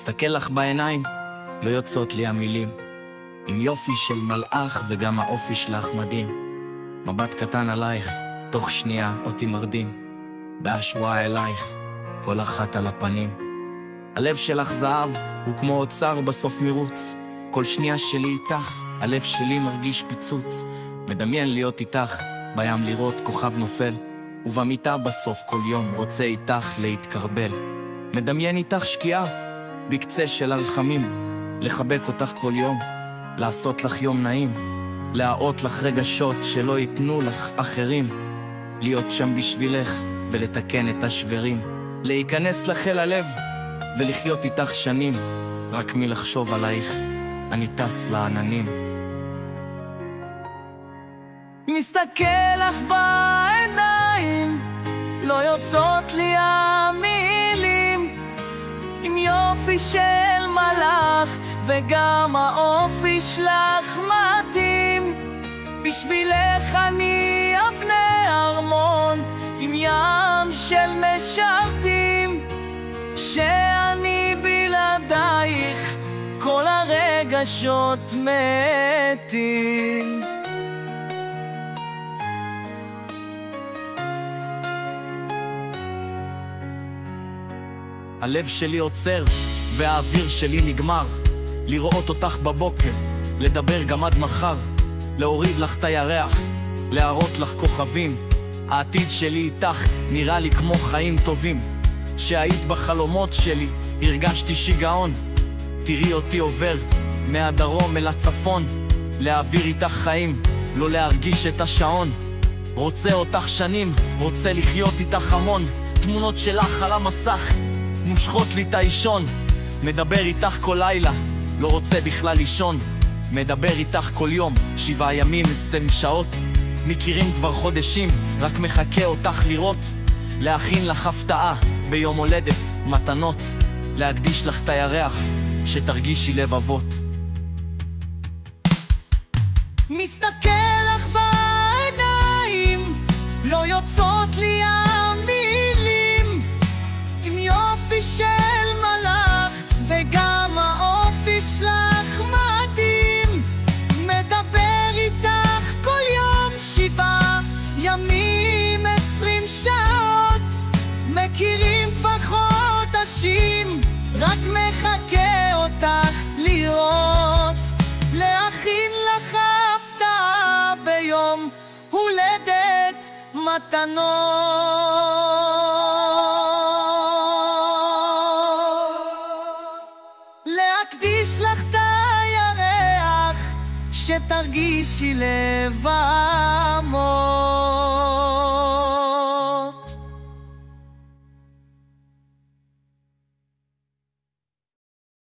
מסתכל לך בעיניים, לא יוצאות לי המילים. עם יופי של מלאך וגם האופי שלך מדהים. מבט קטן עלייך, תוך שנייה אותי מרדים. בהשוואה אלייך, כל אחת על הפנים. הלב שלך זהב, הוא כמו אוצר בסוף מירוץ. כל שנייה שלי איתך, הלב שלי מרגיש פיצוץ. מדמיין להיות איתך, בים לראות כוכב נופל. ובמיטה בסוף כל יום רוצה איתך להתקרבל. מדמיין איתך שקיעה, בקצה של הרחמים. לחבק אותך כל יום, לעשות לך יום נעים. להראות לך רגשות שלא ייתנו לך אחרים. להיות שם בשבילך ולתקן את השברים. להיכנס לך אל הלב ולחיות איתך שנים. רק מלחשוב עלייך, אני טס לעננים. מסתכל לך בעיניים, לא יוצאות לי המילים. עם יופי של מלאך וגם האופי שלך מתאים. בשבילך אני אבנה ארמון עם ים של משרתים. שאני בלעדייך כל הרגשות מתים. הלב שלי עוצר והאוויר שלי נגמר. לראות אותך בבוקר, לדבר גם עד מחר. להוריד לך את הירח, להראות לך כוכבים. העתיד שלי איתך נראה לי כמו חיים טובים. שהיית בחלומות שלי, הרגשתי שיגעון. תראי אותי עובר מהדרום אל הצפון. להעביר איתך חיים, לא להרגיש את השעון. רוצה אותך שנים, רוצה לחיות איתך המון. תמונות שלך על המסך מושכות לי את האישון. מדבר איתך כל לילה, לא רוצה בכלל לישון. מדבר איתך כל יום, 7 ימים 20 שעות. מכירים כבר חודשים, רק מחכה אותך לראות. להכין לך הפתעה ביום הולדת, מתנות. להקדיש לך את הירח, שתרגישי לבבות. מסתכל לך בעיניים, לא יוצאות לי המילים. עם יופי של מלאך וגם האופי שלך מדהים. מדבר איתך כל יום 7 ימים 20 שעות. מכירים כבר חודשים, רק מחכה אותך לראות. להכין לך הפתעה ביום הולדת, מתנות. להקדיש לך את הירח, שתרגישי לב עמוק.